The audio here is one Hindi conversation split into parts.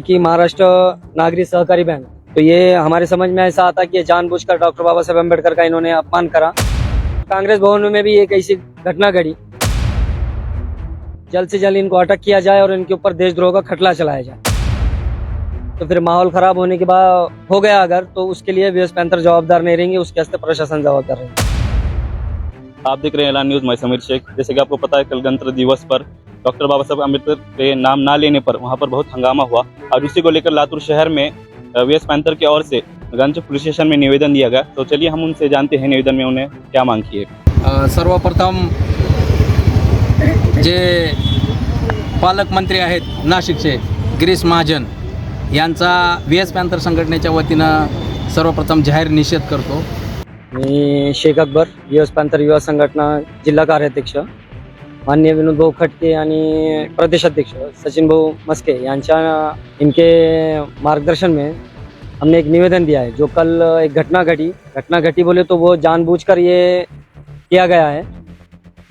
कि महाराष्ट्र नागरिक सहकारी बैंक, तो ये हमारे समझ में ऐसा आता कि ये जानबूझकर डॉक्टर बाबा साहेब अम्बेडकर का इन्होंने अपमान करा। कांग्रेस भवन में भी एक ऐसी घटना घटी, जल्द से जल्द इनको अटक किया जाए और इनके ऊपर देशद्रोह का खटला चलाया जाए। तो फिर माहौल खराब होने के बाद हो गया अगर, तो उसके लिए वीएस पैंथर जवाबदार नहीं रहेंगे, उसके वास्ते प्रशासन जवाबदार रहेंगे। आप देख रहे हैं एलान न्यूज़, मैं समीर शेख। जैसे कि आपको पता है, कल गणतंत्र दिवस पर डॉक्टर बाबा साहब अम्बेडकर के नाम ना लेने पर वहां पर बहुत हंगामा हुआ और उसी को लेकर लातूर शहर में वीएस पैंथर की ओर से गंज पुलिस स्टेशन में निवेदन दिया गया। तो चलिए हम उनसे जानते हैं निवेदन में उन्हें क्या मांग की है। सर्वप्रथम जे पालकमंत्री आहेत नाशिकचे गिरीश महाजन यांचा वीएस पॅन्थर संघटनेच्या वतीनं सर्वप्रथम जाहीर निषेध करतो। मी शेख अकबर, वीएस पैंथर युवा संघटना जिल्हा कार्याध्यक्ष, माननीय विनोद भाऊ खटके आणि प्रदेशाध्यक्ष सचिन भाऊ मस्के यांच्या इनके मार्गदर्शन में हमने एक निवेदन दिया है। जो कल एक घटना घटी बोले तो वो जानबूझकर ये किया गया है।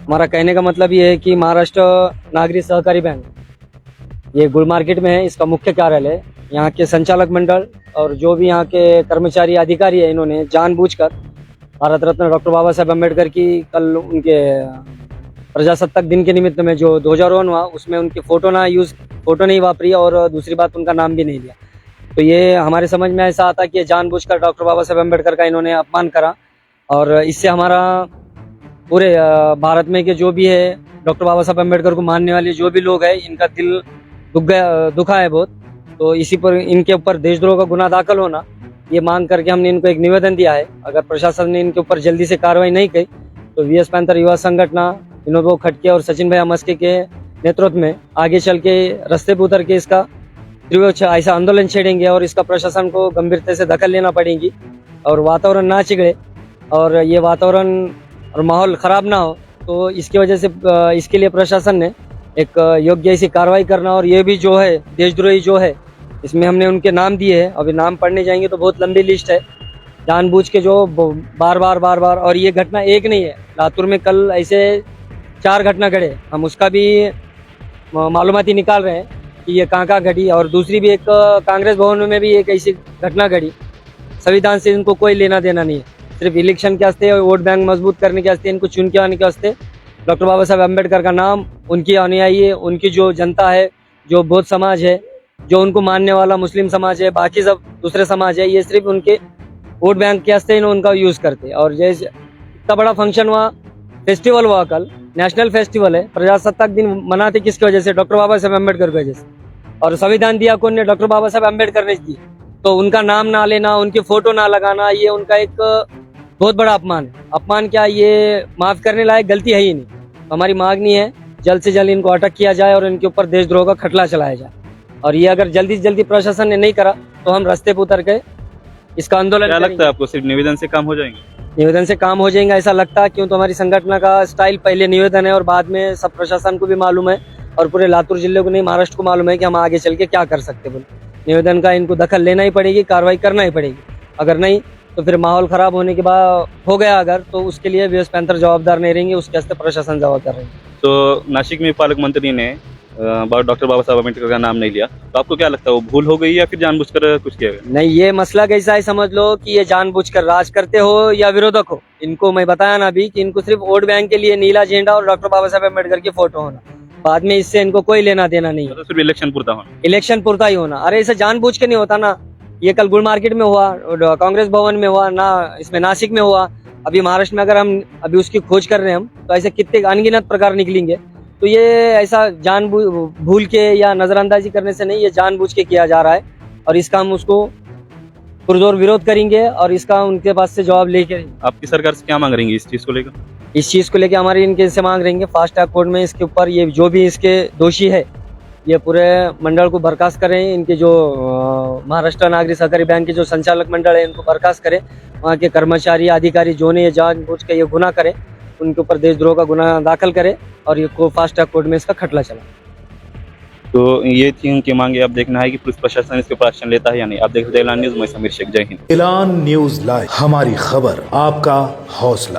हमारा कहने का मतलब ये है कि महाराष्ट्र नागरिक सहकारी बैंक ये गुल मार्केट में है, इसका मुख्य कार्यालय, यहाँ के संचालक मंडल और जो भी यहाँ के कर्मचारी अधिकारी है, इन्होंने जानबूझकर भारत रत्न डॉक्टर बाबा साहेब अम्बेडकर की कल उनके प्रजासत्ताक दिन के निमित्त में जो ध्वजारोहण हुआ उसमें उनकी फोटो नहीं वापरी और दूसरी बात उनका नाम भी नहीं लिया। तो ये हमारे समझ में ऐसा आता कि ये जानबूझकर डॉक्टर बाबा साहेब अम्बेडकर का इन्होंने अपमान करा और इससे हमारा पूरे भारत में के जो भी है डॉक्टर बाबा साहेब अम्बेडकर को मानने वाले जो भी लोग हैं, इनका दिल दुखा है बहुत। तो इसी पर इनके ऊपर देशद्रोह का गुनाह दाखिल होना, ये मांग करके हमने इनको एक निवेदन दिया है। अगर प्रशासन ने इनके ऊपर जल्दी से कार्रवाई नहीं की तो वीएस पैंथर युवा संगठन विनोद भाऊ खटके और सचिन भैया मस्के के नेतृत्व में आगे चल के रास्ते पर उतर के इसका तीव्र ऐसा आंदोलन छेड़ेंगे और इसका प्रशासन को गंभीरता से दखल लेना पड़ेगी और वातावरण ना चिगड़े और ये वातावरण और माहौल खराब ना हो। तो इसकी वजह से इसके लिए प्रशासन ने एक योग्य ऐसी कार्रवाई करना और ये भी जो है देशद्रोही जो है, इसमें हमने उनके नाम दिए हैं। अभी नाम पढ़ने जाएंगे तो बहुत लंबी लिस्ट है, जानबूझ के जो बार बार और ये घटना एक नहीं है, लातूर में कल ऐसे 4 घटना घटे। हम उसका भी मालूमाती निकाल रहे हैं कि ये कहाँ घटी। और दूसरी भी एक कांग्रेस भवन में भी एक ऐसी घटना घटी। संविधान से इनको कोई लेना देना नहीं है, सिर्फ इलेक्शन के वास्ते और वोट बैंक मजबूत करने के वास्ते, इनको चुन के आने के वास्ते डॉक्टर बाबा साहेब अम्बेडकर का नाम, उनकी अनुयायी है, उनकी जो जनता है, जो बौद्ध समाज है, जो उनको मानने वाला मुस्लिम समाज है, बाकी सब दूसरे समाज है, ये सिर्फ उनके वोट बैंक के वास्ते उनका यूज करते। और जैसे इतना बड़ा फंक्शन हुआ, फेस्टिवल हुआ कल, नेशनल फेस्टिवल है, प्रजासत्ताक दिन मनाते किसकी वजह से? डॉक्टर बाबा साहेब अम्बेडकर की वजह से। और संविधान दिया कौन ने? डॉक्टर बाबा साहेब अम्बेडकर ने दी। तो उनका नाम ना लेना, उनकी फोटो ना लगाना, ये उनका एक बहुत बड़ा अपमान है। अपमान क्या, ये माफ करने लायक गलती है ही नहीं। हमारी मांग नहीं है, जल्द से जल्द इनको अटक किया जाए और इनके ऊपर देशद्रोह का खटला चलाया जाए। और ये अगर जल्दी से जल्दी प्रशासन ने नहीं करा तो हम रास्ते पर उतर के इसका आंदोलन क्या लगता है आपको, सिर्फ निवेदन से काम हो जाएंगे? निवेदन से काम हो जाएगा ऐसा लगता है, क्यों तो हमारी संगठन का स्टाइल पहले निवेदन है और बाद में सब प्रशासन को भी मालूम है और पूरे लातूर जिले को नहीं, महाराष्ट्र को मालूम है कि हम आगे चल के क्या कर सकते बोले। निवेदन का इनको दखल लेना ही पड़ेगी, कार्रवाई करना ही पड़ेगी। अगर नहीं तो फिर माहौल खराब होने के बाद हो गया अगर, तो उसके लिए वीएस पैंथर जवाबदार नहीं रहेंगे, उसके वास्ते प्रशासन जवाबदार रहेंगे। तो नासिक में पालक मंत्री ने डॉक्टर बाबा साहब अम्बेडकर का नाम नहीं लिया, तो आपको क्या लगता है, वो भूल हो गई या फिर जानबूझकर कुछ किया गया? नहीं, ये मसला कैसा है समझ लो कि ये जानबूझकर राज करते हो या विरोधक हो। इनको मैं बताया ना अभी कि इनको सिर्फ वोट बैंक के लिए नीला झंडा और डॉक्टर बाबा साहब अम्बेडकर की फोटो होना, बाद में इससे इनको कोई लेना देना नहीं है। तो सिर्फ इलेक्शन पूरता होना, इलेक्शन पुरता ही होना। अरे इसे जानबूझ के नहीं होता ना। ये कल गुल मार्केट में हुआ, कांग्रेस भवन में हुआ ना, इसमें नासिक में हुआ, अभी महाराष्ट्र में अगर हम अभी उसकी खोज कर रहे हैं हम, तो ऐसे कितने अनगिनत प्रकार निकलेंगे। तो ये ऐसा भूल के या नजरअंदाजी करने से नहीं, ये जानबूझ के किया जा रहा है और इसका हम उसको पुरजोर विरोध करेंगे और इसका उनके पास से जवाब लेके। आपकी सरकार से क्या मांग रही है इस चीज को लेकर? इस चीज को लेकर हमारी इनके से मांग रहेंगे फास्ट ट्रैक कोर्ट में इसके ऊपर ये जो भी इसके दोषी है, ये पूरे मंडल को बर्खास्त करें। इनके जो महाराष्ट्र नागरिक सहकारी बैंक के जो संचालक मंडल है, इनको बर्खास्त करें। वहाँ के कर्मचारी अधिकारी जो ने ये जानबूझ के ये गुनाह करे, उनके ऊपर देशद्रोह का गुनाह दाखिल करे और ये को फास्ट ट्रैक कोर्ट में इसका खटला चला। तो ये थी उनकी मांगे। अब देखना है कि पुलिस प्रशासन इसके ऊपर एक्शन लेता है या नहीं। आप देख रहे हैं एलान न्यूज़, मैं समीर शेख। जय हिंद। एलान न्यूज़ लाइव, हमारी खबर आपका हौसला।